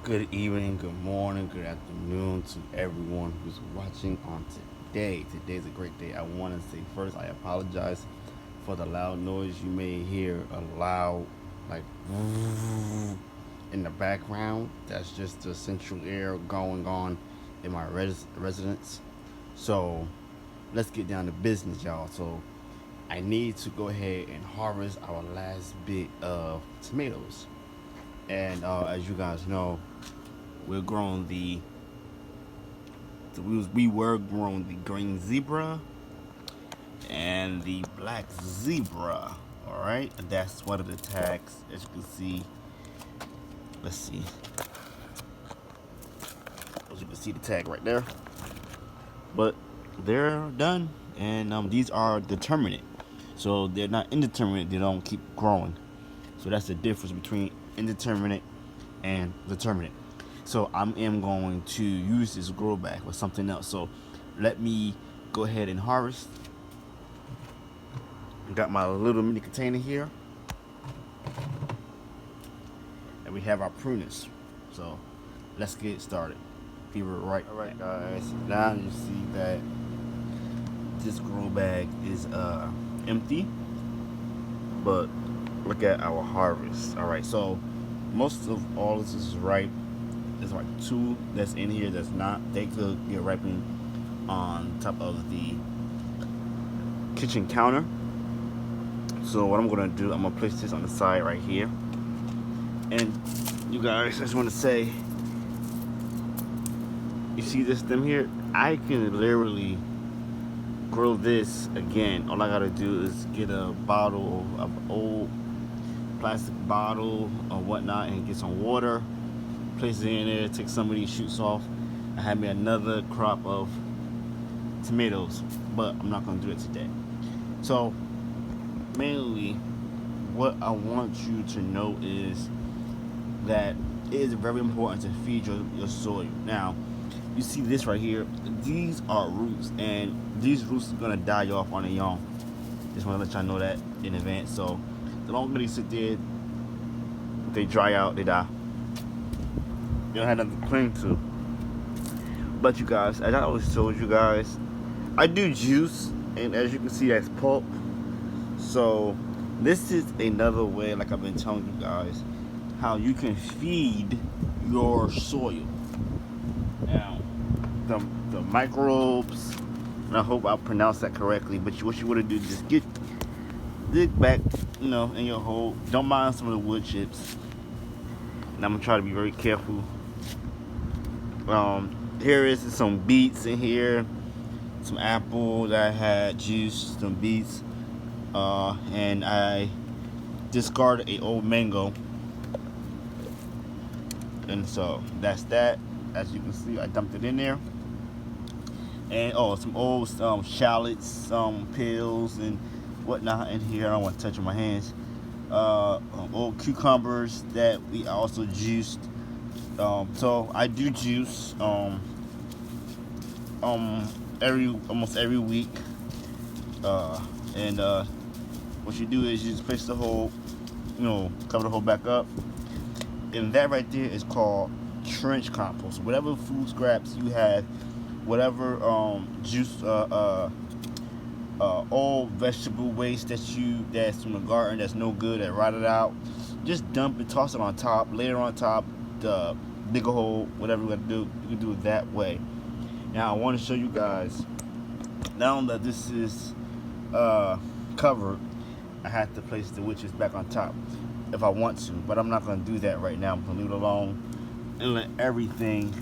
Good evening, good morning, good afternoon to everyone who's watching on today. Today's a great day. I want to say first, I apologize for the loud noise. You may hear a loud, like, in the background. That's just the central air going on in my residence. So, let's get down to business, y'all. So, I need to go ahead and harvest our last bit of tomatoes. And as you guys know, we're growing we were growing the green zebra and the black zebra. All right, and that's one of the tags, as you can see. Let's see, as you can see the tag right there. But they're done, and these are determinate, so they're not indeterminate. They don't keep growing. So that's the difference between indeterminate and determinate. So I am going to use this grow bag with something else. So let me go ahead and harvest. I got my little mini container here, and we have our pruners. So let's get started. Be right. All right, guys. Now you see that this grow bag is empty, but look at our harvest. All right, so most of all this is ripe. There's like two that's in here that's not. They could get ripening on top of the kitchen counter. So what I'm gonna do, I'm gonna place this on the side right here. And you guys, I just want to say, you see this stem here? I can literally grow this again. All I gotta do is get a bottle of old plastic bottle or whatnot and get some water, place it in there, take some of these shoots off, and have me another crop of tomatoes. But I'm not gonna do it today. So mainly what I want you to know is that it is very important to feed your soil. Now you see this right here, these are roots, and these roots are gonna die off on their own. Just want to let y'all know that in advance. So the longer they sit there, they dry out, they die. You don't have nothing to cling to. But you guys, as I always told you guys, I do juice, and as you can see, that's pulp. So this is another way, like I've been telling you guys, how you can feed your soil. Now, the microbes, and I hope I pronounced that correctly, but what you want to do is just dig back, in your hole. Don't mind some of the wood chips. And I'm gonna try to be very careful. Here is some beets in here, some apple that I had juice, some beets, and I discarded a old mango, and so that's that. As you can see, I dumped it in there, and some old shallots, some peels and whatnot in here. I don't want to touch my hands. Old cucumbers that we also juiced. So I do juice almost every week. And what you do is you just place the hole, cover the hole back up, and that right there is called trench compost. Whatever food scraps you have, whatever juice, all vegetable waste that's from the garden that's no good, that rotted out, just dump it, toss it on top, layer on top, dig a hole, whatever you gotta do, you can do it that way. Now I want to show you guys, now that this is covered, I have to place the witches back on top if I want to, but I'm not going to do that right now. I'm going to leave it alone and let everything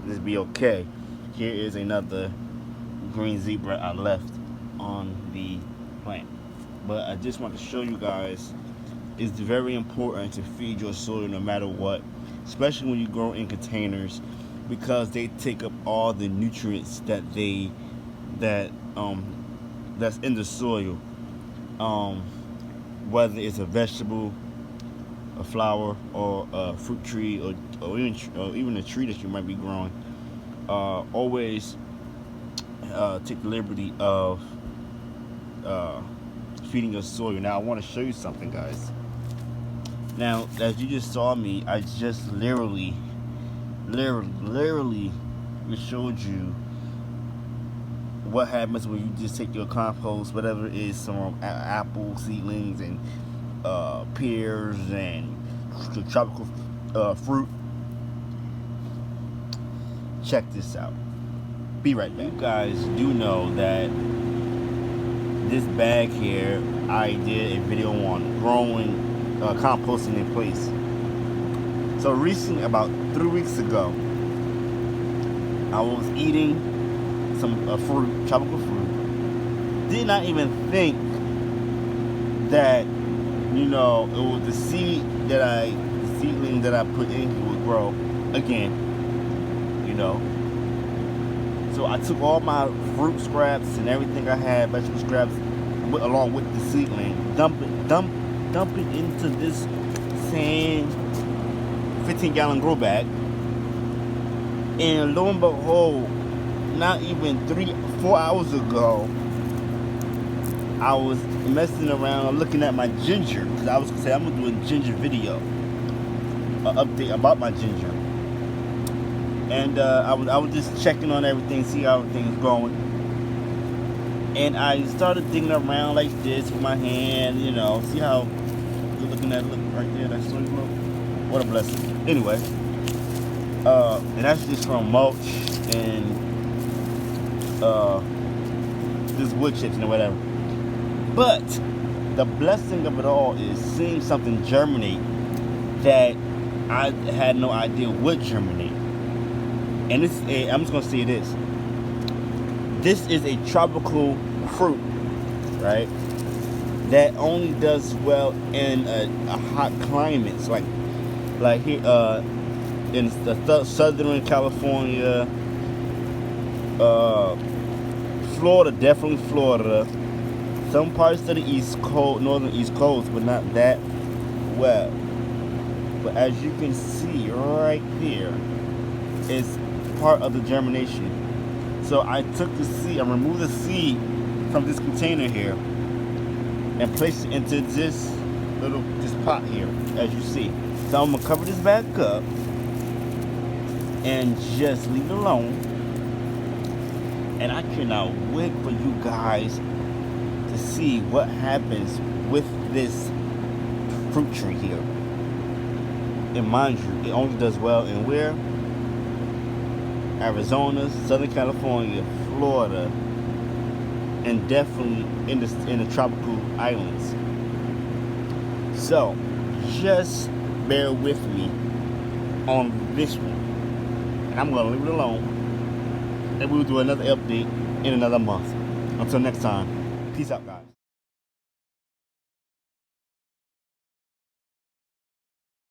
just be okay. Here is another green zebra I left on the plant, but I just want to show you guys it's very important to feed your soil no matter what, especially when you grow in containers, because they take up all the nutrients that's in the soil, whether it's a vegetable, a flower, or a fruit tree, or even a tree that you might be growing. Always take the liberty of feeding your soil. Now I want to show you something, guys. Now, as you just saw me, I just literally showed you what happens when you just take your compost, whatever it is, some apple seedlings and pears and tropical fruit. Check this out. Be right back. You guys do know that this bag here, I did a video on growing, composting in place. So recently, about 3 weeks ago, I was eating some fruit, tropical fruit. Did not even think that, you know, it was the seedling that I put in here would grow again, you know. So I took all my fruit scraps and everything I had, vegetable scraps, along with the seedling, dump it into this same 15-gallon grow bag, and lo and behold, not even 3-4 hours ago, I was messing around looking at my ginger, because I was gonna say I'm gonna do a ginger video, an update about my ginger, and I was just checking on everything, see how everything's going, and I started digging around like this with my hand, you know, see how you're looking at it, look right there, that's so low. What a blessing. Anyway, and that's just from mulch and just wood chips and whatever. But the blessing of it all is seeing something germinate that I had no idea would germinate. And this, I'm just gonna say this. This is a tropical fruit, right? That only does well in a hot climate. So like here in the Southern California, Florida, definitely Florida. Some parts of the East Coast, northern East Coast, but not that well. But as you can see right there, it's part of the germination. So I took the seed, I removed the seed from this container here and placed it into this pot here, as you see. So I'm gonna cover this back up and just leave it alone. And I cannot wait for you guys to see what happens with this fruit tree here. And mind you, it only does well in where? Arizona, Southern California, Florida, and definitely in the tropical islands. So just bear with me on this one, and I'm gonna leave it alone, and we'll do another update in another month. Until next time, peace out, guys.